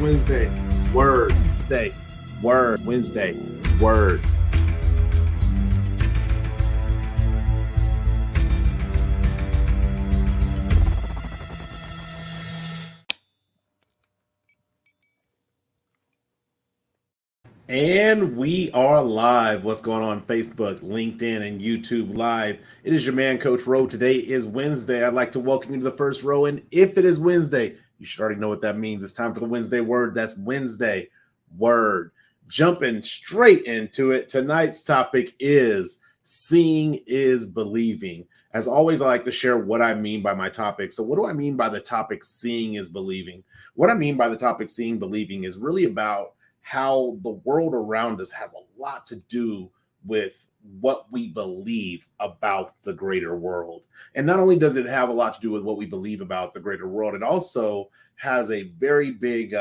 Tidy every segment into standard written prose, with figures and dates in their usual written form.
Wednesday, word. Wednesday, word. Wednesday, word. And we are live. What's going on Facebook, LinkedIn, and YouTube Live? It is your man, Coach Rowe. Today is Wednesday. I'd like to welcome you to the first row. And if it is Wednesday, you should already know what that means. It's time for the Wednesday word. That's Wednesday word. Jumping straight into it. Tonight's topic is seeing is believing. As always, I like to share what I mean by my topic. So what do I mean by the topic seeing is believing? What I mean by the topic seeing believing is really about how the world around us has a lot to do with what we believe about the greater world. And not only does it have a lot to do with what we believe about the greater world, it also has a very big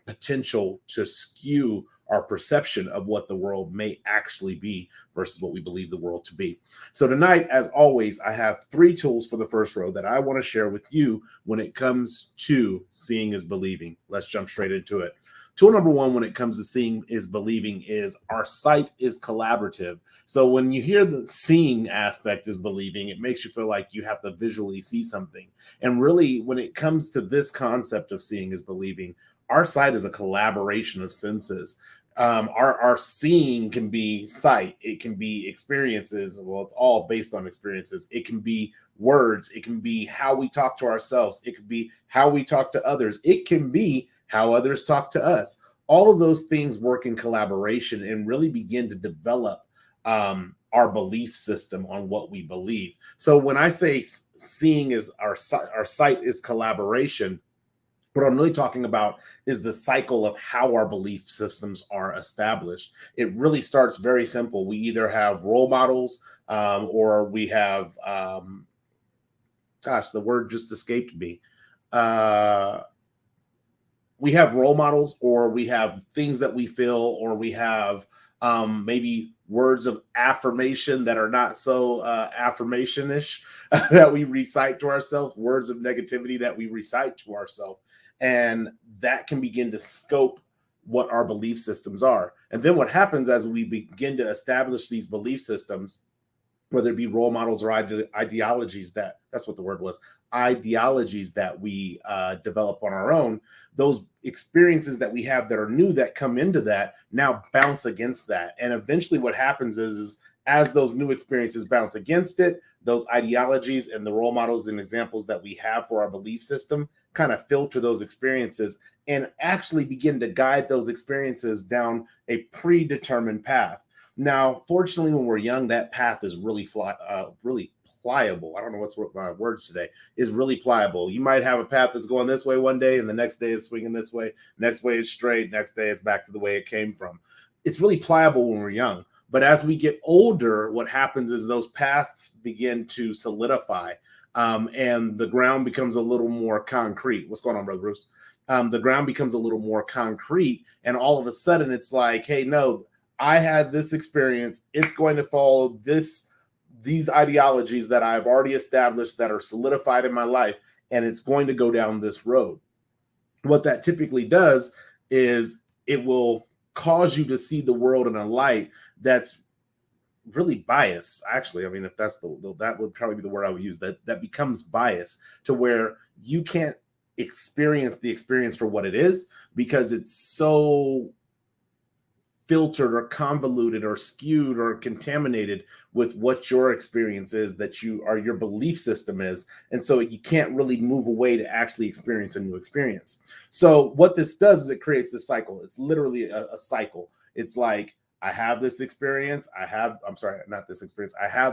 potential to skew our perception of what the world may actually be versus what we believe the world to be. So tonight, as always, I have 3 tools for the first row that I want to share with you when it comes to seeing is believing. Let's jump straight into it. Tool number 1 when it comes to seeing is believing is our sight is collaborative. So when you hear the seeing aspect is believing, it makes you feel like you have to visually see something. And really, when it comes to this concept of seeing is believing, our sight is a collaboration of senses. Our seeing can be sight, it can be experiences. Well, it's all based on experiences. It can be words, it can be how we talk to ourselves, it could be how we talk to others, it can be how others talk to us. All of those things work in collaboration and really begin to develop our belief system on what we believe. So when I say seeing is our sight is collaboration, what I'm really talking about is the cycle of how our belief systems are established. It really starts very simple. We either have role models or we have, gosh, the word just escaped me. We have role models, or we have things that we feel, or we have maybe words of affirmation that are not so affirmation-ish that we recite to ourselves, words of negativity that we recite to ourselves. And that can begin to scope what our belief systems are. And then what happens as we begin to establish these belief systems, whether it be role models or ideologies, that's what the word was, ideologies that we develop on our own, those experiences that we have that are new that come into that now bounce against that. And eventually what happens is as those new experiences bounce against it, those ideologies and the role models and examples that we have for our belief system kind of filter those experiences and actually begin to guide those experiences down a predetermined path. Now, fortunately, when we're young, that path is really really pliable. I don't know what's my words today, is really pliable. You might have a path that's going this way one day, and the next day it's swinging this way. Next way it's straight. Next day it's back to the way it came from. It's really pliable when we're young. But as we get older, what happens is those paths begin to solidify, and the ground becomes a little more concrete. What's going on, Brother Bruce? The ground becomes a little more concrete, and all of a sudden it's like, hey, no, I had this experience. It's going to follow these ideologies that I've already established that are solidified in my life, and it's going to go down this road. What that typically does is it will cause you to see the world in a light that's really biased. Actually, I mean, if that's that would probably be the word I would use, that becomes biased to where you can't experience the experience for what it is because it's so filtered or convoluted or skewed or contaminated with what your experience is, that your belief system is. And so you can't really move away to actually experience a new experience. So what this does is it creates this cycle. It's literally a cycle. It's like, I have this experience. I have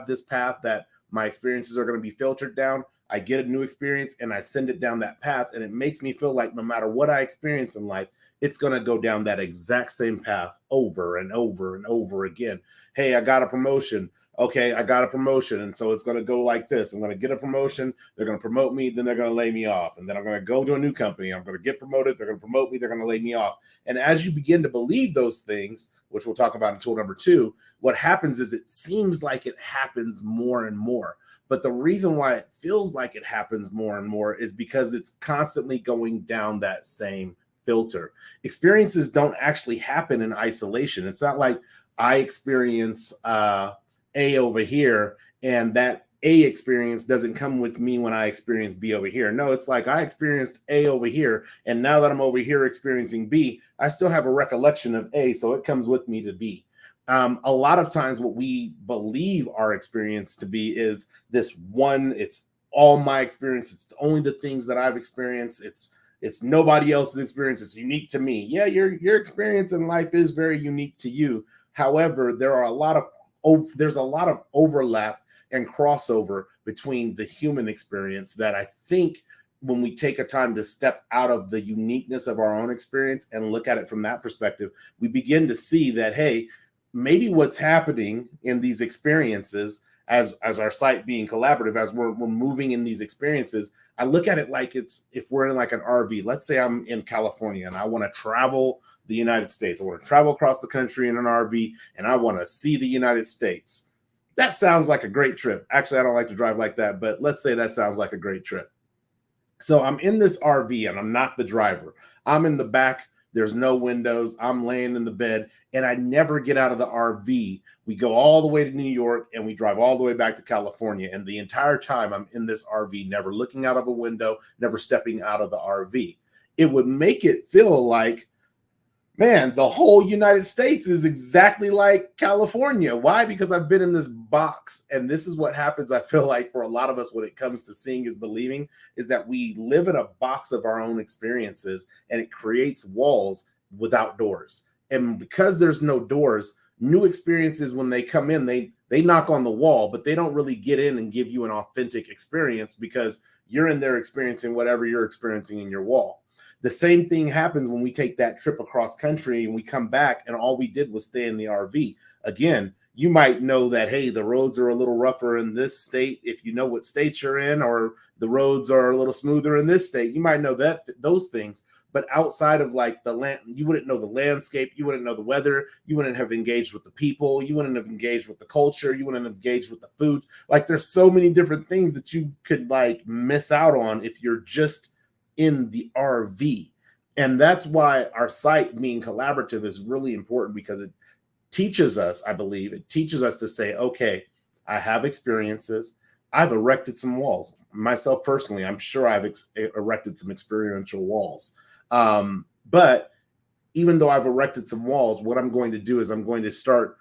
this path that my experiences are going to be filtered down. I get a new experience and I send it down that path. And it makes me feel like no matter what I experience in life, it's going to go down that exact same path over and over and over again. Hey, I got a promotion. Okay, I got a promotion. And so it's going to go like this. I'm going to get a promotion. They're going to promote me. Then they're going to lay me off. And then I'm going to go to a new company. I'm going to get promoted. They're going to promote me. They're going to lay me off. And as you begin to believe those things, which we'll talk about in tool number 2, what happens is it seems like it happens more and more. But the reason why it feels like it happens more and more is because it's constantly going down that same filter. Experiences don't actually happen in isolation. It's not like I experience A over here, and that A experience doesn't come with me when I experience B over here. No, it's like I experienced A over here, and now that I'm over here experiencing B, I still have a recollection of A, so it comes with me to B. A lot of times, what we believe our experience to be is this one. It's all my experience. It's only the things that I've experienced. It's nobody else's experience. It's unique to me. Yeah, your experience in life is very unique to you. However, there's a lot of overlap and crossover between the human experience that I think when we take a time to step out of the uniqueness of our own experience and look at it from that perspective, we begin to see that, hey, maybe what's happening in these experiences as our site being collaborative, as we're moving in these experiences, I look at it like it's if we're in like an RV. Let's say I'm in California and I want to travel the United States. I want to travel across the country in an RV and I want to see the United States. That sounds like a great trip. Actually, I don't like to drive like that, but let's say that sounds like a great trip. So I'm in this RV and I'm not the driver. I'm in the back. There's no windows. I'm laying in the bed and I never get out of the RV. We go all the way to New York and we drive all the way back to California. And the entire time I'm in this RV, never looking out of a window, never stepping out of the RV. It would make it feel like, man, the whole United States is exactly like California. Why? Because I've been in this box. And this is what happens, I feel like, for a lot of us when it comes to seeing is believing, is that we live in a box of our own experiences and it creates walls without doors. And because there's no doors, new experiences, when they come in, they knock on the wall, but they don't really get in and give you an authentic experience because you're in there experiencing whatever you're experiencing in your wall. The same thing happens when we take that trip across country and we come back and all we did was stay in the RV. Again, you might know that, hey, the roads are a little rougher in this state if you know what state you're in, or the roads are a little smoother in this state. You might know that those things, but outside of like the land, you wouldn't know the landscape, you wouldn't know the weather, you wouldn't have engaged with the people, you wouldn't have engaged with the culture, you wouldn't have engaged with the food. Like there's so many different things that you could like miss out on if you're just in the RV. And that's why our site being collaborative is really important, because it teaches us, I believe, it teaches us to say, okay, I have experiences. I've erected some walls. Myself personally, I'm sure I've erected some experiential walls. But even though I've erected some walls, what I'm going to do is I'm going to start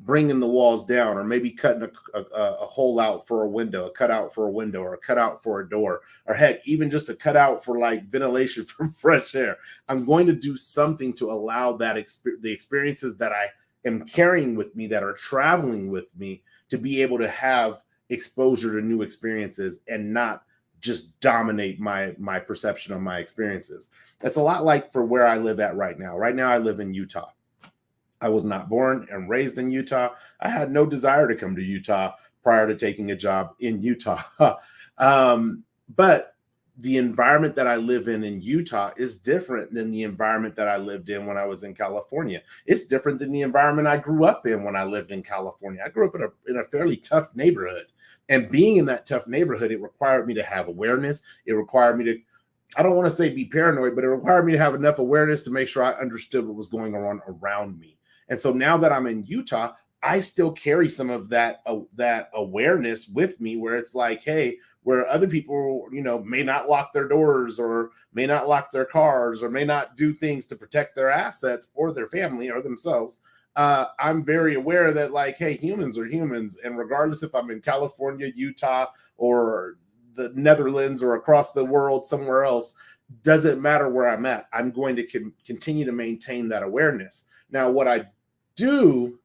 bringing the walls down, or maybe cutting a hole out for a window, a cutout for a window, or a cutout for a door, or heck, even just a cutout for like ventilation for fresh air. I'm going to do something to allow that the experiences that I am carrying with me, that are traveling with me, to be able to have exposure to new experiences and not just dominate my perception of my experiences. That's a lot like for where I live at right now. Right now, I live in Utah. I was not born and raised in Utah. I had no desire to come to Utah prior to taking a job in Utah. But the environment that I live in Utah is different than the environment that I lived in when I was in California. It's different than the environment I grew up in when I lived in California. I grew up in a fairly tough neighborhood. And being in that tough neighborhood, it required me to have awareness. It required me to, I don't want to say be paranoid, but it required me to have enough awareness to make sure I understood what was going on around me. And so now that I'm in Utah, I still carry some of that awareness with me, where it's like, hey, where other people, may not lock their doors, or may not lock their cars, or may not do things to protect their assets or their family or themselves. I'm very aware that, like, hey, humans are humans. And regardless if I'm in California, Utah, or the Netherlands, or across the world somewhere else, doesn't matter where I'm at. I'm going to continue to maintain that awareness. Now, what I do,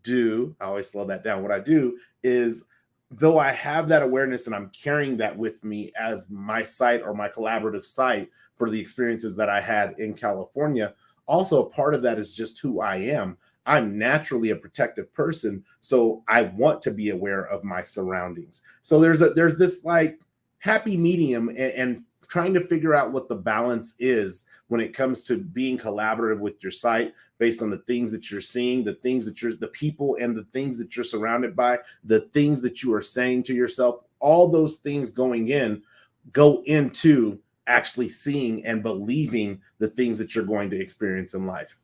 I always slow that down. What I do is, though I have that awareness and I'm carrying that with me as my site or my collaborative site for the experiences that I had in California, also a part of that is just who I am. I'm naturally a protective person, so I want to be aware of my surroundings. So there's this like happy medium, and trying to figure out what the balance is when it comes to being collaborative with your site, based on the things that you're seeing, the people and the things that you're surrounded by, the things that you are saying to yourself. All those things go into actually seeing and believing the things that you're going to experience in life.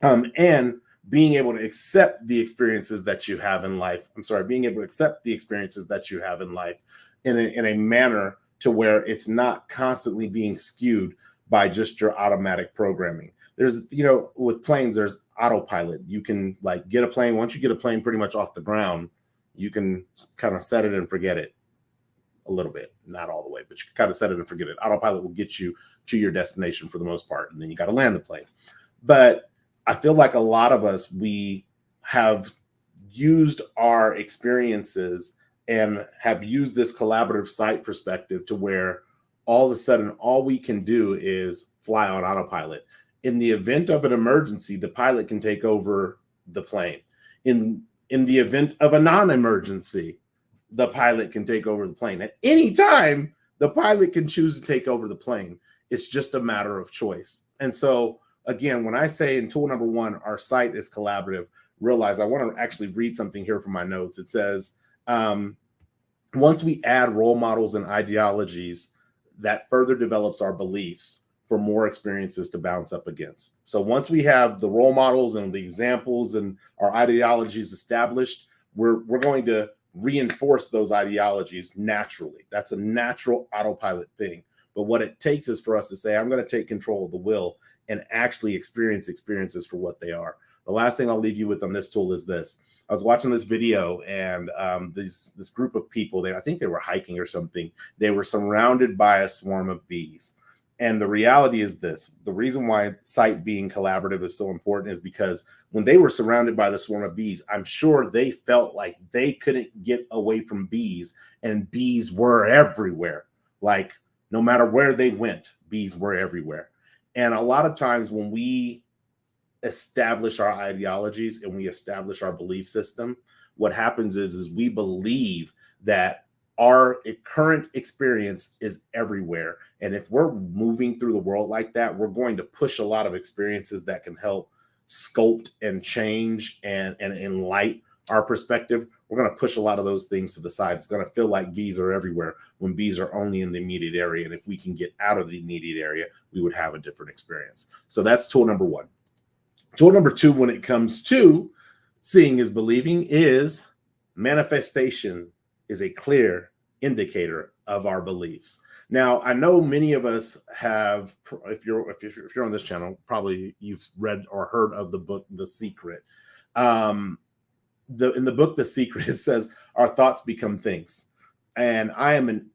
And being able to accept the experiences that you have in life. I'm sorry, being able to accept the experiences that you have in life in a manner to where it's not constantly being skewed by just your automatic programming. There's, with planes, there's autopilot. You can like get a plane. Once you get a plane pretty much off the ground, you can kind of set it and forget it a little bit, not all the way, but you can kind of set it and forget it. Autopilot will get you to your destination for the most part, and then you got to land the plane. But I feel like a lot of us, we have used our experiences and have used this collaborative sight perspective to where all of a sudden all we can do is fly on autopilot. In the event of an emergency, the pilot can take over the plane. In the event of a non-emergency, the pilot can take over the plane. At any time, the pilot can choose to take over the plane. It's just a matter of choice. And so, again, when I say in tool number 1, our sight is collaborative, realize I want to actually read something here from my notes. It says, once we add role models and ideologies, that further develops our beliefs for more experiences to bounce up against. So once we have the role models and the examples and our ideologies established, we're going to reinforce those ideologies naturally. That's a natural autopilot thing. But what it takes is for us to say, I'm going to take control of the will and actually experience experiences for what they are. The last thing I'll leave you with on this tool is this. I was watching this video, and this group of people, I think they were hiking or something. They were surrounded by a swarm of bees. And the reality is this. The reason why sight being collaborative is so important is because when they were surrounded by the swarm of bees, I'm sure they felt like they couldn't get away from bees, and bees were everywhere. Like no matter where they went, bees were everywhere. And a lot of times when we establish our ideologies and we establish our belief system, what happens is we believe that our current experience is everywhere. And if we're moving through the world like that, we're going to push a lot of experiences that can help sculpt and change and enlighten our perspective. We're going to push a lot of those things to the side. It's going to feel like bees are everywhere when bees are only in the immediate area. And if we can get out of the immediate area, we would have a different experience. So that's tool number 1. Tool number 2, when it comes to seeing is believing, is manifestation is a clear indicator of our beliefs. Now, I know many of us have, if you're on this channel, probably you've read or heard of the book, The Secret. In the book, The Secret, it says our thoughts become things. And I am an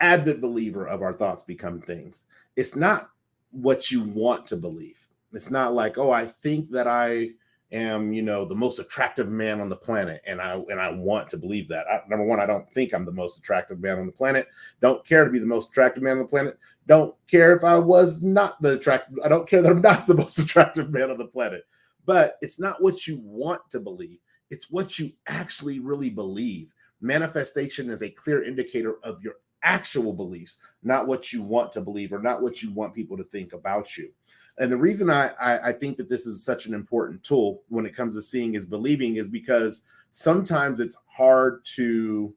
avid believer of our thoughts become things. It's not what you want to believe. It's not like, oh, I think that I am, the most attractive man on the planet, and I want to believe that. Number 1, I don't think I'm the most attractive man on the planet. Don't care to be the most attractive man on the planet. Don't care if I was not the attractive. I don't care that I'm not the most attractive man on the planet. But it's not what you want to believe. It's what you actually really believe. Manifestation is a clear indicator of your actual beliefs, not what you want to believe or not what you want people to think about you. And the reason I think that this is such an important tool when it comes to seeing is believing is because sometimes it's hard to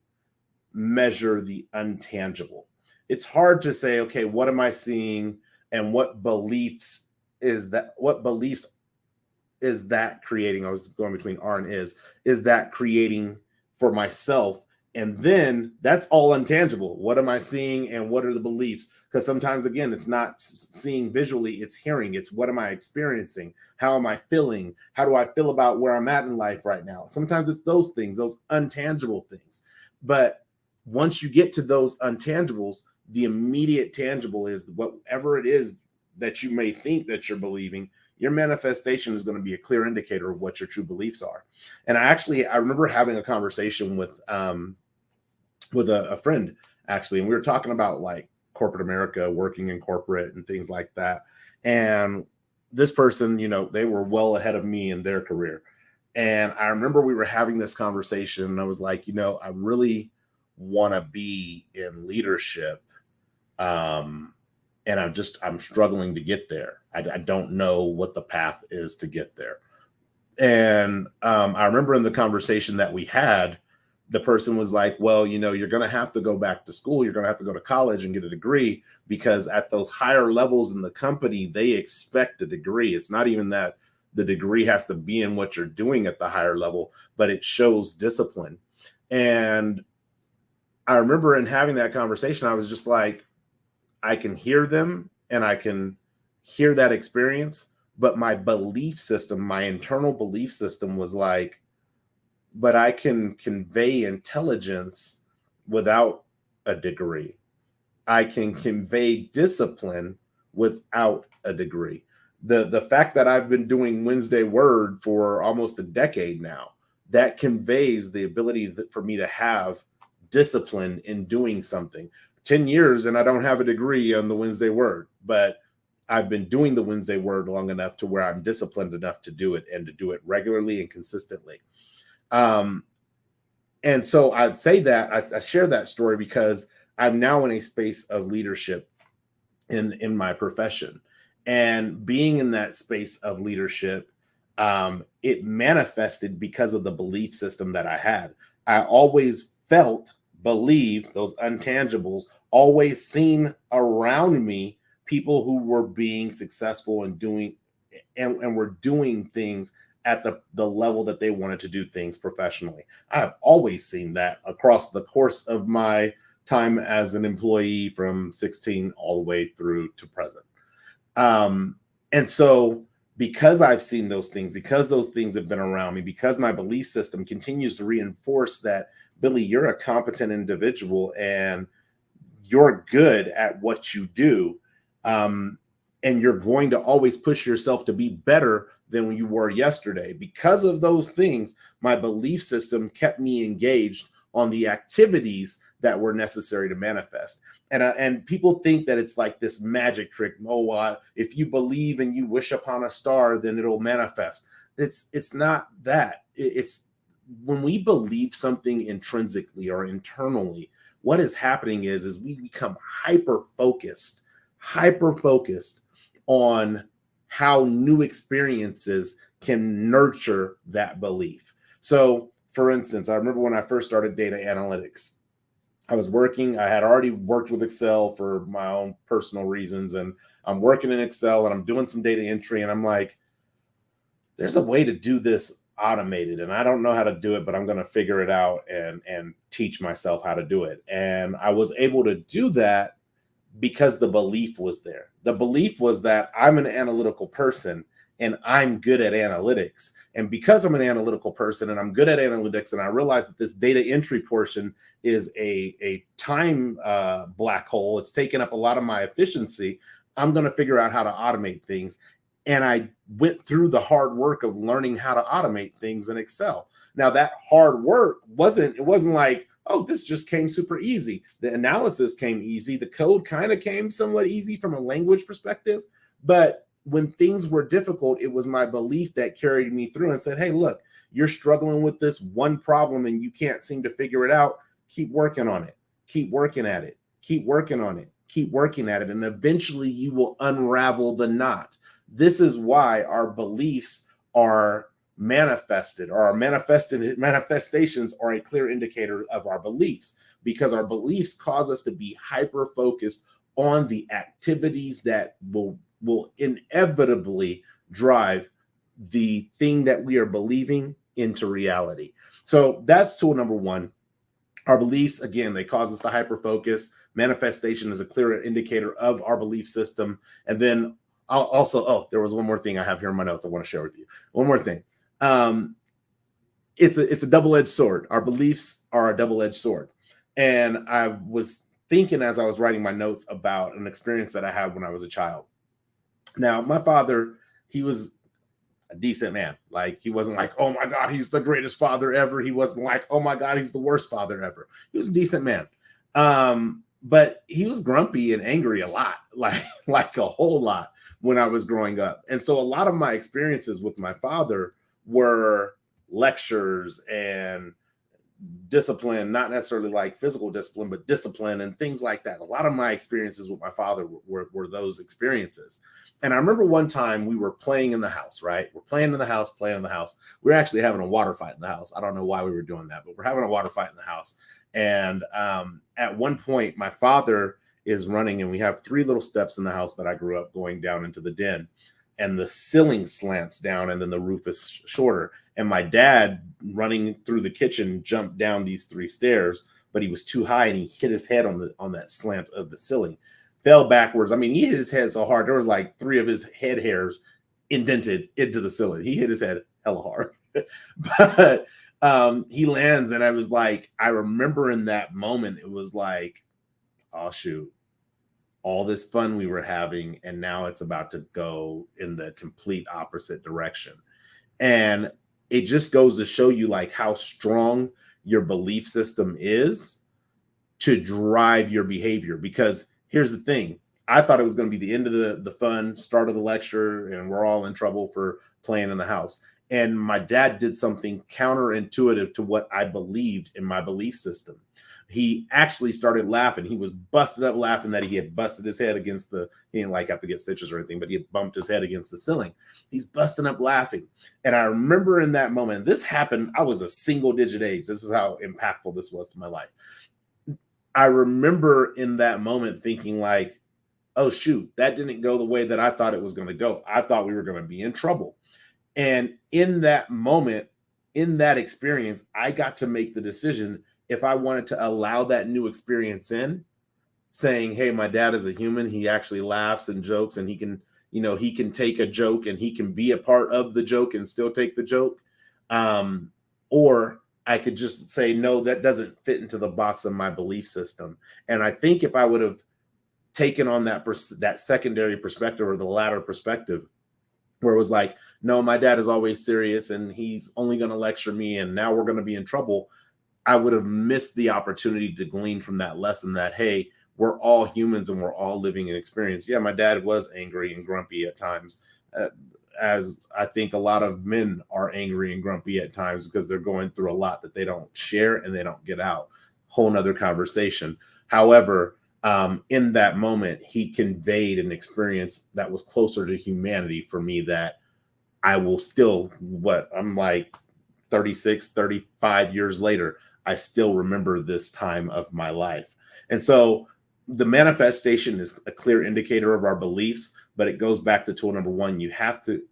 measure the untangible. It's hard to say, okay, what am I seeing and what beliefs is that creating? I was going between are and is that creating for myself? And then that's all untangible. What am I seeing and what are the beliefs? Because sometimes, again, it's not seeing visually, it's hearing. It's what am I experiencing? How am I feeling? How do I feel about where I'm at in life right now? Sometimes it's those things, those untangible things. But once you get to those untangibles, the immediate tangible is whatever it is that you may think that you're believing. Your manifestation is going to be a clear indicator of what your true beliefs are. And I remember having a conversation with a friend, actually, and we were talking about like corporate America, working in corporate and things like that. And this person, they were well ahead of me in their career. And I remember we were having this conversation and I was like, I really want to be in leadership. And I'm struggling to get there. I don't know what the path is to get there. And I remember in the conversation that we had the person was like, well, you're going to have to go back to school. You're going to have to go to college and get a degree, because at those higher levels in the company, they expect a degree. It's not even that the degree has to be in what you're doing at the higher level, but it shows discipline. And I remember in having that conversation, I was just like, I can hear them and I can hear that experience, but my belief system, my internal belief system was like, but I can convey intelligence without a degree. I can convey discipline without a degree. The fact that I've been doing Wednesday Word for almost a decade now, that conveys the ability for me to have discipline in doing something. 10 years and I don't have a degree on the Wednesday Word, but I've been doing the Wednesday Word long enough to where I'm disciplined enough to do it, and to do it regularly and consistently. And so I'd say that I share that story because I'm now in a space of leadership in my profession, and being in that space of leadership, it manifested because of the belief system that I had. I always felt, believed, those intangibles, always seen around me people who were being successful and doing and were doing things at the level that they wanted to do things professionally. I have always seen that across the course of my time as an employee from 16 all the way through to present. And so because I've seen those things, because those things have been around me, because my belief system continues to reinforce that, Billy, you're a competent individual and you're good at what you do. And you're going to always push yourself to be better than you were yesterday. Because of those things, my belief system kept me engaged on the activities that were necessary to manifest. And people think that it's like this magic trick. Oh, if you believe and you wish upon a star, then it'll manifest. It's not that. It's when we believe something intrinsically or internally, what is happening is we become hyper focused on how new experiences can nurture that belief. So, for instance, I remember when I first started data analytics, I had already worked with Excel for my own personal reasons, and I'm working in Excel and I'm doing some data entry, and I'm like, there's a way to do this automated, and I don't know how to do it, but I'm going to figure it out and teach myself how to do it. And I was able to do that because the belief was there. The belief was that I'm an analytical person and I'm good at analytics. And because I'm an analytical person and I'm good at analytics, and I realize that this data entry portion is a time black hole, it's taken up a lot of my efficiency, I'm going to figure out how to automate things. And I went through the hard work of learning how to automate things in Excel. Now, that hard work wasn't like, oh, this just came super easy. The analysis came easy. The code kind of came somewhat easy from a language perspective. But when things were difficult, it was my belief that carried me through and said, hey, look, you're struggling with this one problem and you can't seem to figure it out. Keep working on it. Keep working at it. Keep working on it. Keep working at it. And eventually you will unravel the knot. This is why our beliefs are manifested, or our manifestations are a clear indicator of our beliefs, because our beliefs cause us to be hyper focused on the activities that will inevitably drive the thing that we are believing into reality. So that's tool number one. Our beliefs, again, they cause us to hyper focus. Manifestation is a clear indicator of our belief system. And then I'll also, there was one more thing I have here in my notes I want to share with you. One more thing. It's a double-edged sword. Our beliefs are a double-edged sword. And I was thinking as I was writing my notes about an experience that I had when I was a child. Now, my father, he was a decent man. Like, he wasn't like, oh my God, he's the greatest father ever. He wasn't like, oh my God, he's the worst father ever. He was a decent man. But he was grumpy and angry a lot, like a whole lot when I was growing up. And so a lot of my experiences with my father were lectures and discipline, not necessarily like physical discipline, but discipline and things like that. A lot of my experiences with my father were those experiences. And I remember one time we were playing in the house, right? We're playing in the house, playing in the house. We're actually having a water fight in the house. I don't know why we were doing that, but we're having a water fight in the house. And at one point, my father is running, and we have three little steps in the house that I grew up going down into the den. And the ceiling slants down, and then the roof is shorter. And my dad, running through the kitchen, jumped down these three stairs, but he was too high, and he hit his head on that slant of the ceiling, fell backwards. I mean, he hit his head so hard there was like three of his head hairs indented into the ceiling. He hit his head hella hard, but he lands, and I was like, I remember in that moment, it was like, oh shoot, all this fun we were having, and now it's about to go in the complete opposite direction. And it just goes to show you like how strong your belief system is to drive your behavior. Because here's the thing, I thought it was going to be the end of the fun, start of the lecture, and we're all in trouble for playing in the house. And my dad did something counterintuitive to what I believed in my belief system. He actually started laughing. He was busted up laughing that he had busted his head against he didn't like have to get stitches or anything, but he had bumped his head against the ceiling. He's busting up laughing. And I remember in that moment, this happened, I was a single digit age. This is how impactful this was to my life. I remember in that moment thinking like, oh shoot, that didn't go the way that I thought it was going to go. I thought we were going to be in trouble. And in that moment, in that experience, I got to make the decision if I wanted to allow that new experience in, saying, hey, my dad is a human. He actually laughs and jokes, and he can take a joke and he can be a part of the joke and still take the joke. Or I could just say, no, that doesn't fit into the box of my belief system. And I think if I would have taken on that secondary perspective, or the latter perspective, where it was like, no, my dad is always serious and he's only going to lecture me, and now we're going to be in trouble, I would have missed the opportunity to glean from that lesson that, hey, we're all humans and we're all living an experience. Yeah, my dad was angry and grumpy at times, as I think a lot of men are angry and grumpy at times because they're going through a lot that they don't share and they don't get out. Whole nother conversation. However, in that moment, he conveyed an experience that was closer to humanity for me that I will still, I'm like 36, 35 years later, I still remember this time of my life. And so the manifestation is a clear indicator of our beliefs, but it goes back to tool number one. You have to,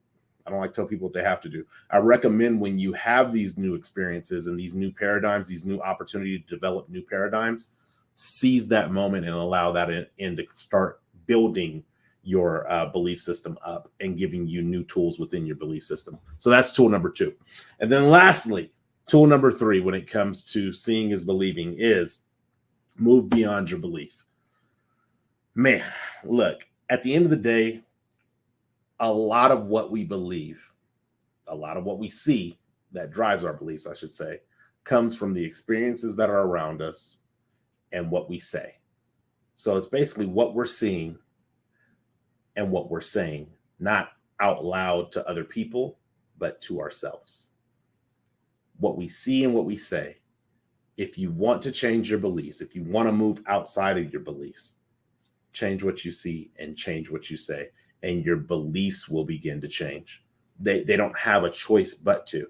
I don't like to tell people what they have to do. I recommend when you have these new experiences and these new paradigms, these new opportunities to develop new paradigms, seize that moment and allow that in to start building your belief system up and giving you new tools within your belief system. So that's tool number two. And then lastly, tool number three, when it comes to seeing is believing, is move beyond your belief. Man, look, at the end of the day, a lot of what we believe, a lot of what we see that drives our beliefs, I should say, comes from the experiences that are around us and what we say. So it's basically what we're seeing and what we're saying, not out loud to other people, but to ourselves. What we see and what we say. If you want to change your beliefs, if you want to move outside of your beliefs, change what you see and change what you say, and your beliefs will begin to change. They don't have a choice but to.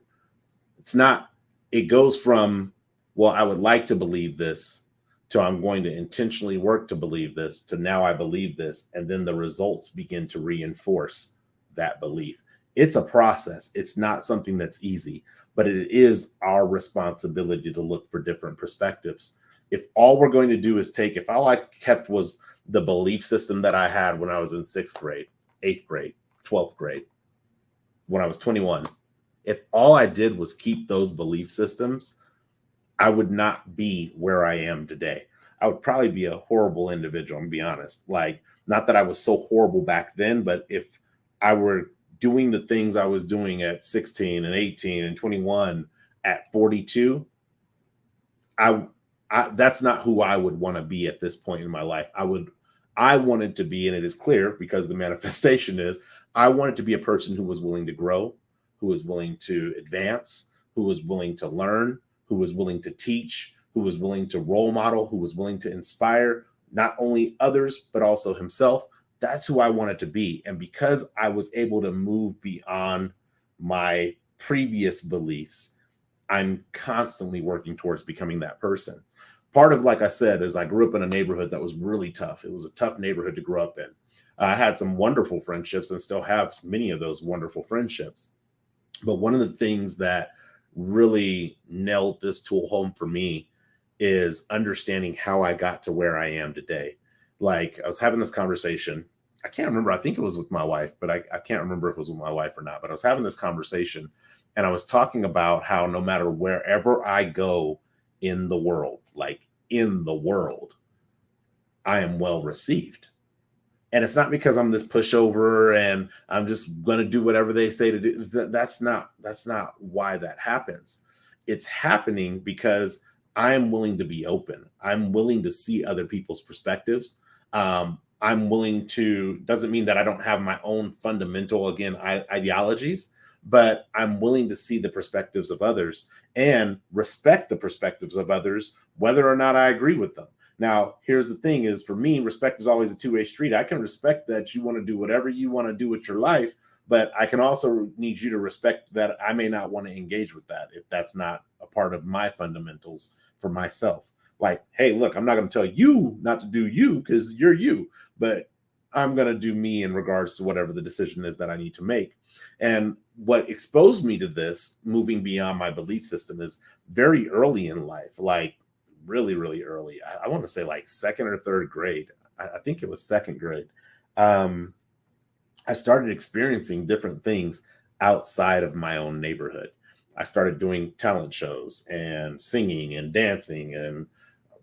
It's not, it goes from, well, I would like to believe this, to I'm going to intentionally work to believe this, to now I believe this, and then the results begin to reinforce that belief. It's a process. It's not something that's easy, but it is our responsibility to look for different perspectives. If all we're going to do is if all I kept was the belief system that I had when I was in 6th grade, 8th grade, 12th grade, when I was 21, if all I did was keep those belief systems, I would not be where I am today. I would probably be a horrible individual, I'm gonna be honest. Like, not that I was so horrible back then, but if I were doing the things I was doing at 16 and 18 and 21 at 42, that's not who I would want to be at this point in my life. I wanted to be, and it is clear because the manifestation is, I wanted to be a person who was willing to grow, who was willing to advance, who was willing to learn, who was willing to teach, who was willing to role model, who was willing to inspire not only others, but also himself. That's who I wanted to be. And because I was able to move beyond my previous beliefs, I'm constantly working towards becoming that person. Part of, like I said, is I grew up in a neighborhood that was really tough. It was a tough neighborhood to grow up in. I had some wonderful friendships and still have many of those wonderful friendships. But one of the things that really nailed this tool home for me is understanding how I got to where I am today. Like, I was having this conversation. I can't remember. I think it was with my wife, but I can't remember if it was with my wife or not. But I was having this conversation and I was talking about how no matter wherever I go in the world, like in the world, I am well received. And it's not because I'm this pushover and I'm just going to do whatever they say to do. That's not why that happens. It's happening because I am willing to be open. I'm willing to see other people's perspectives. I'm willing to, doesn't mean that I don't have my own fundamental, again, ideologies, but I'm willing to see the perspectives of others and respect the perspectives of others, whether or not I agree with them. Now, here's the thing is, for me, respect is always a two-way street. I can respect that you want to do whatever you want to do with your life, but I can also need you to respect that I may not want to engage with that if that's not a part of my fundamentals for myself. Like, hey, look, I'm not going to tell you not to do you because you're you, but I'm going to do me in regards to whatever the decision is that I need to make. And what exposed me to this, moving beyond my belief system, is very early in life, like really, really early. I want to say like second or third grade. I think it was second grade. Um, I started experiencing different things outside of my own neighborhood. I started doing talent shows and singing and dancing and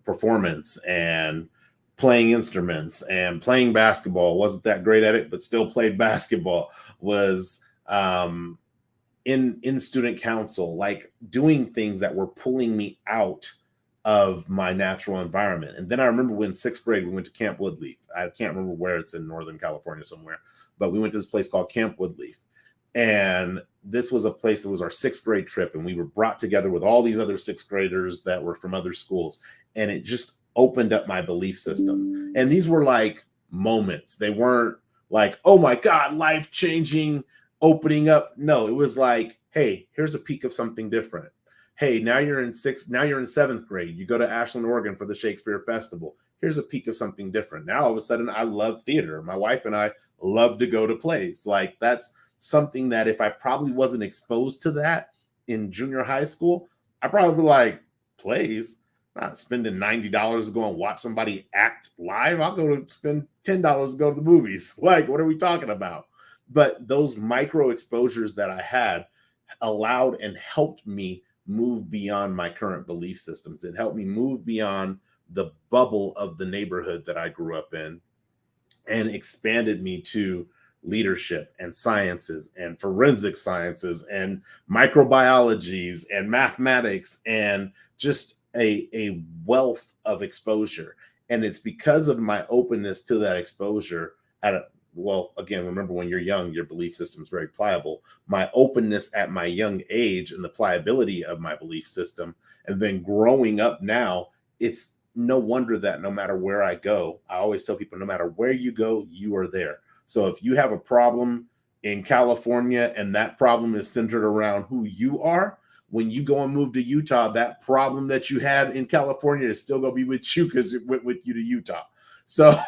performance and playing instruments and playing basketball. Wasn't that great at it, but still played basketball. Was in student council, like doing things that were pulling me out of my natural environment. And then I remember when sixth grade, we went to Camp Woodleaf. I can't remember where, it's in Northern California somewhere, but we went to this place called Camp Woodleaf. And this was a place that was our sixth grade trip. And we were brought together with all these other sixth graders that were from other schools. And it just opened up my belief system. And these were like moments. They weren't like, oh my God, life changing, opening up. No, it was like, hey, here's a peek of something different. Hey, now you're in seventh grade. You go to Ashland, Oregon for the Shakespeare Festival. Here's a peek of something different. Now all of a sudden I love theater. My wife and I love to go to plays. Like, that's something that if I probably wasn't exposed to that in junior high school, I probably be like, plays? I'm not spending $90 to go and watch somebody act live. I'll go to spend $10 to go to the movies. Like, what are we talking about? But those micro exposures that I had allowed and helped me move beyond my current belief systems. It helped me move beyond the bubble of the neighborhood that I grew up in and expanded me to leadership and sciences and forensic sciences and microbiologies and mathematics and just a wealth of exposure. And it's because of my openness to that exposure at a, well, again, remember when you're young, your belief system is very pliable. My openness at my young age and the pliability of my belief system, and then growing up now, it's no wonder that no matter where I go, I always tell people, no matter where you go, you are there. So if you have a problem in California and that problem is centered around who you are, when you go and move to Utah, that problem that you had in California is still going to be with you because it went with you to Utah. So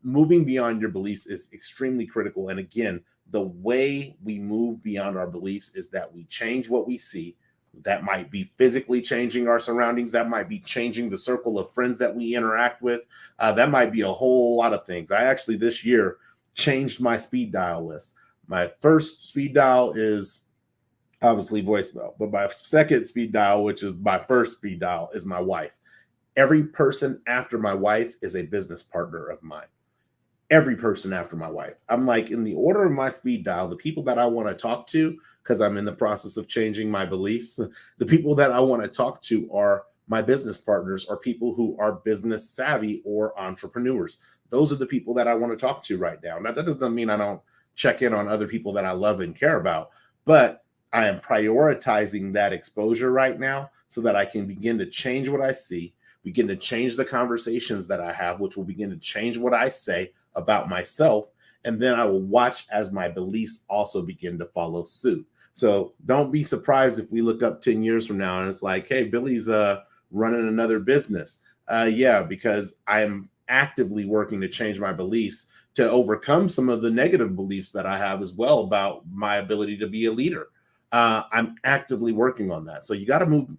moving beyond your beliefs is extremely critical. And again, the way we move beyond our beliefs is that we change what we see. That might be physically changing our surroundings. That might be changing the circle of friends that we interact with. That might be a whole lot of things. I actually this year changed my speed dial list. My first speed dial is obviously voicemail, but my second speed dial, which is my first speed dial, is my wife. Every person after my wife is a business partner of mine. Every person after my wife. I'm like, in the order of my speed dial, the people that I want to talk to, because I'm in the process of changing my beliefs, the people that I want to talk to are my business partners or people who are business savvy or entrepreneurs. Those are the people that I want to talk to right now. Now, that doesn't mean I don't check in on other people that I love and care about, but I am prioritizing that exposure right now so that I can begin to change what I see, begin to change the conversations that I have, which will begin to change what I say about myself. And then I will watch as my beliefs also begin to follow suit. So don't be surprised if we look up 10 years from now and it's like, hey, Billy's running another business. Yeah, because I'm actively working to change my beliefs to overcome some of the negative beliefs that I have as well about my ability to be a leader. I'm actively working on that. So you got to move.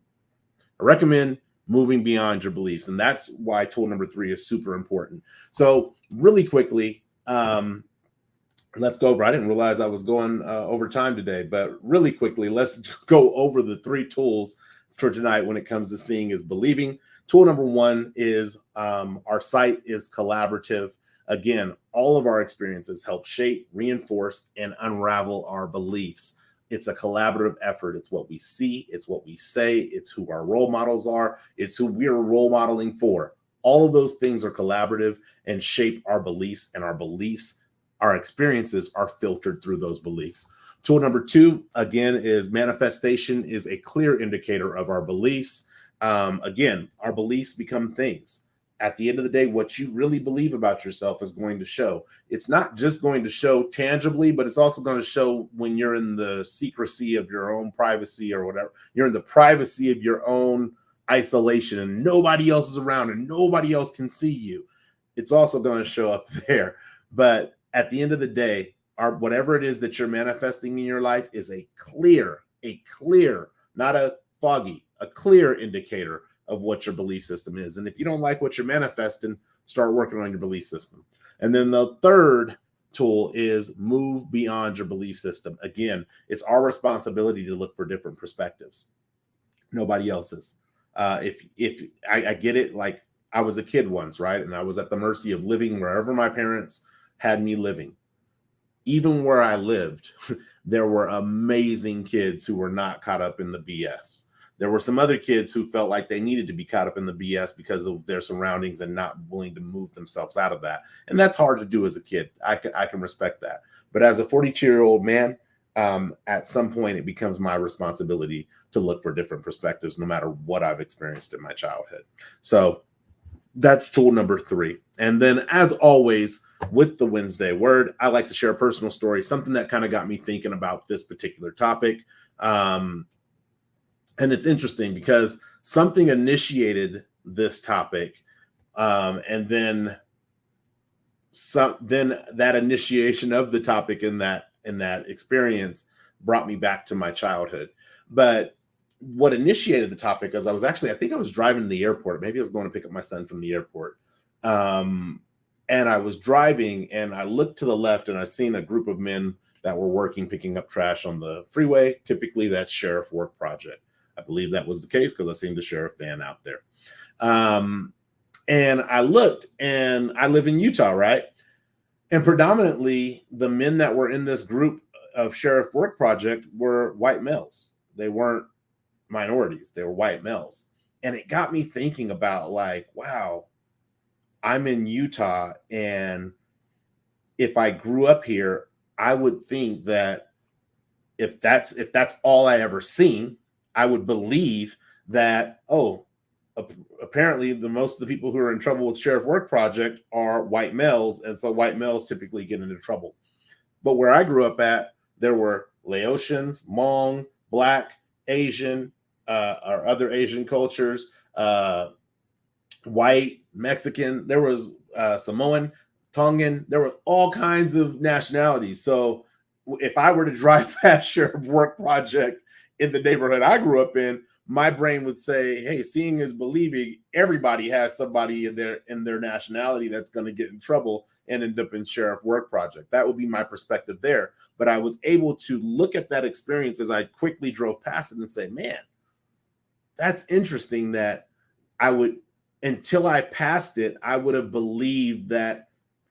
I recommend moving beyond your beliefs. And that's why tool number 3 is super important. So, really quickly, let's go over. I didn't realize I was going over time today, but really quickly, let's go over the 3 tools for tonight when it comes to seeing is believing. Tool number 1 is our sight is collaborative. Again, all of our experiences help shape, reinforce, and unravel our beliefs. It's a collaborative effort. It's what we see, it's what we say, it's who our role models are, it's who we're role modeling for. All of those things are collaborative and shape our beliefs, and our beliefs, our experiences are filtered through those beliefs. Tool number 2, again, is manifestation is a clear indicator of our beliefs. Again, our beliefs become things. At the end of the day, what you really believe about yourself is going to show. It's not just going to show tangibly, but it's also going to show when you're in the secrecy of your own privacy or whatever. You're in the privacy of your own isolation and nobody else is around and nobody else can see you. It's also going to show up there. But at the end of the day, whatever it is that you're manifesting in your life is a clear, not a foggy, a clear indicator of what your belief system is. And if you don't like what you're manifesting, start working on your belief system. And then the third tool is move beyond your belief system. Again, it's our responsibility to look for different perspectives. Nobody else's. If I get it, like I was a kid once, right? And I was at the mercy of living wherever my parents had me living. Even where I lived, there were amazing kids who were not caught up in the BS. There were some other kids who felt like they needed to be caught up in the BS because of their surroundings and not willing to move themselves out of that. And that's hard to do as a kid. I can respect that. But as a 42-year-old man, at some point, it becomes my responsibility to look for different perspectives, no matter what I've experienced in my childhood. So that's tool number 3. And then, as always, with the Wednesday Word, I like to share a personal story, something that kind of got me thinking about this particular topic. And it's interesting because something initiated this topic, and then that initiation of the topic in that experience brought me back to my childhood. But what initiated the topic is I think I was driving to the airport. Maybe I was going to pick up my son from the airport. And I was driving and I looked to the left and I seen a group of men that were working, picking up trash on the freeway. Typically that's sheriff work project. I believe that was the case because I seen the sheriff van out there. And I looked, and I live in Utah, right? And predominantly the men that were in this group of sheriff work project were white males. They weren't minorities. They were white males. And it got me thinking about, like, wow, I'm in Utah, and if I grew up here, I would think that if that's all I ever seen, I would believe that, apparently most of the people who are in trouble with Sheriff Work Project are white males, and so white males typically get into trouble. But where I grew up at, there were Laotians, Hmong, Black, Asian, or other Asian cultures, white, Mexican. There was Samoan, Tongan. There was all kinds of nationalities. So if I were to drive past Sheriff Work Project in the neighborhood I grew up in, my brain would say, hey, seeing is believing. Everybody has somebody in their nationality that's going to get in trouble and end up in Sheriff Work Project. That would be my perspective there. But I was able to look at that experience as I quickly drove past it and say, man, that's interesting that until I passed it, I would have believed that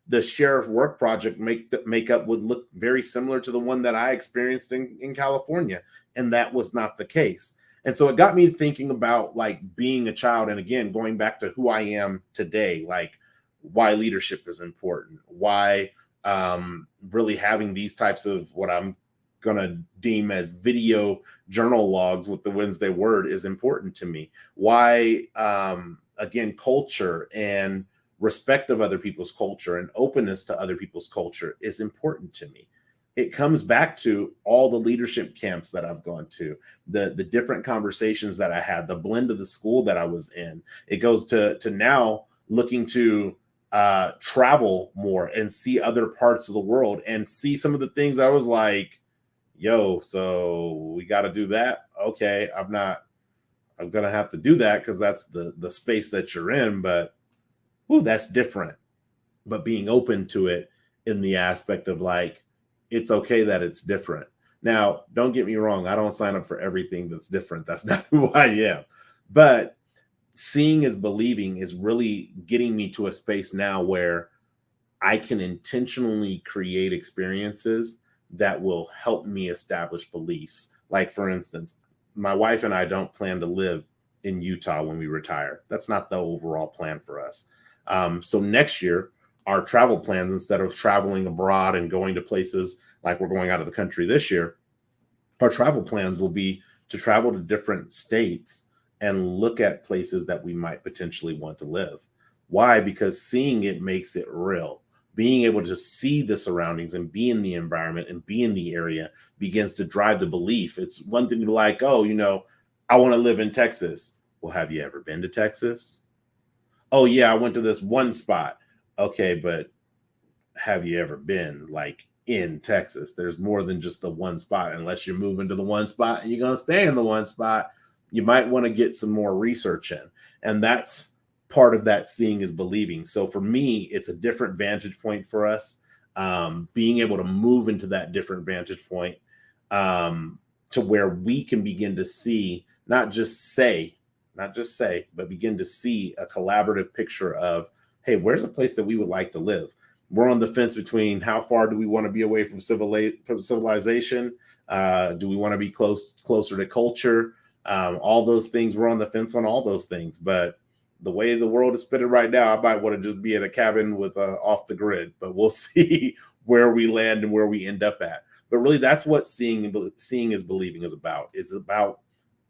the Sheriff Work Project makeup would look very similar to the one that I experienced in California. And that was not the case. And so it got me thinking about, like, being a child. And again, going back to who I am today, like why leadership is important, why really having these types of what I'm going to deem as video journal logs with the Wednesday word is important to me. Why, again, culture and respect of other people's culture and openness to other people's culture is important to me. It comes back to all the leadership camps that I've gone to, the different conversations that I had, the blend of the school that I was in. It goes to now looking to travel more and see other parts of the world and see some of the things I was like, yo, so we got to do that. Okay, I'm going to have to do that because that's the space that you're in, but ooh, that's different. But being open to it in the aspect of like, it's okay that it's different. Now, don't get me wrong. I don't sign up for everything that's different. That's not who I am. But seeing is believing is really getting me to a space now where I can intentionally create experiences that will help me establish beliefs. Like, for instance, my wife and I don't plan to live in Utah when we retire. That's not the overall plan for us. So next year, our travel plans, instead of traveling abroad and going to places like we're going out of the country this year, our travel plans will be to travel to different states and look at places that we might potentially want to live. Why? Because seeing it makes it real. Being able to see the surroundings and be in the environment and be in the area begins to drive the belief. It's one thing to be like, oh, I want to live in Texas. Well, have you ever been to Texas? Oh, yeah, I went to this one spot. Okay, but have you ever been like in Texas? There's more than just the one spot. Unless you're moving to the one spot and you're going to stay in the one spot, you might want to get some more research in. And that's part of that seeing is believing. So for me, it's a different vantage point for us. Being able to move into that different vantage point to where we can begin to see, not just say, but begin to see a collaborative picture of, hey, where's a place that we would like to live? We're on the fence between how far do we want to be away from civilization? Do we want to be closer to culture? All those things, we're on the fence on all those things. But the way the world is spinning right now, I might want to just be in a cabin with off the grid. But we'll see where we land and where we end up at. But really, that's what seeing is believing is about. It's about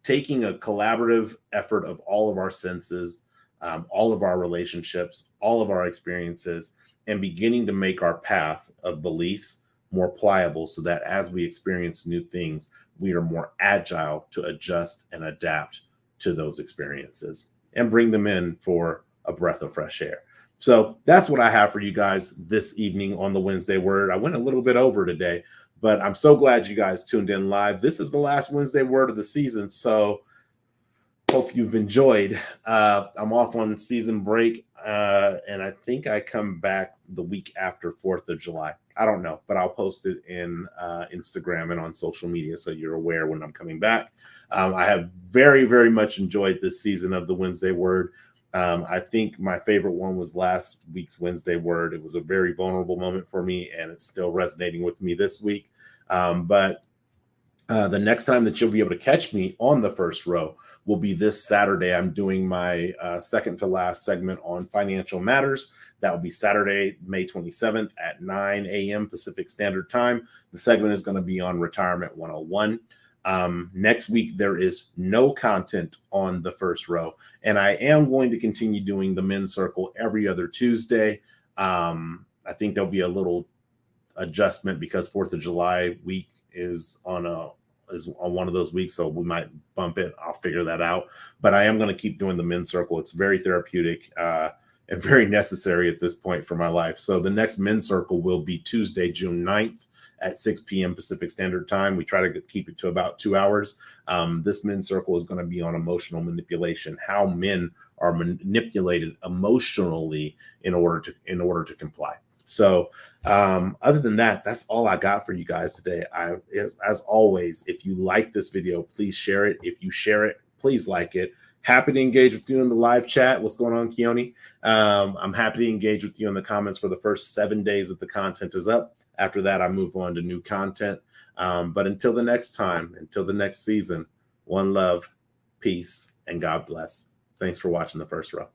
taking a collaborative effort of all of our senses, all of our relationships, all of our experiences, and beginning to make our path of beliefs more pliable so that as we experience new things, we are more agile to adjust and adapt to those experiences and bring them in for a breath of fresh air. So that's what I have for you guys this evening on the Wednesday Word. I went a little bit over today, but I'm so glad you guys tuned in live. This is the last Wednesday Word of the season, so hope you've enjoyed. I'm off on season break, and I think I come back the week after 4th of July. I don't know, but I'll post it in Instagram and on social media so you're aware when I'm coming back. I have very, very much enjoyed this season of the Wednesday Word. I think my favorite one was last week's Wednesday Word. It was a very vulnerable moment for me, and it's still resonating with me this week. But the next time that you'll be able to catch me on the first row will be this Saturday. I'm doing my second to last segment on financial matters. That will be Saturday, May 27th at 9 a.m. Pacific Standard Time. The segment is going to be on Retirement 101. Next week, there is no content on the first row. And I am going to continue doing the men's circle every other Tuesday. I think there'll be a little adjustment because 4th of July week is on one of those weeks, so we might bump it. I'll figure that out. But I am going to keep doing the men's circle. It's very therapeutic and very necessary at this point for my life. So the next men's circle will be Tuesday, June 9th at 6 p.m. Pacific Standard Time. We try to keep it to about 2 hours. This men's circle is going to be on emotional manipulation, how men are manipulated emotionally in order to comply. So other than that, that's all I got for you guys today. As always, if you like this video, please share it. If you share it, please like it. Happy to engage with you in the live chat. What's going on, Keone? I'm happy to engage with you in the comments for the first 7 days that the content is up. After that, I move on to new content. But until the next time, until the next season, one love, peace, and God bless. Thanks for watching the first row.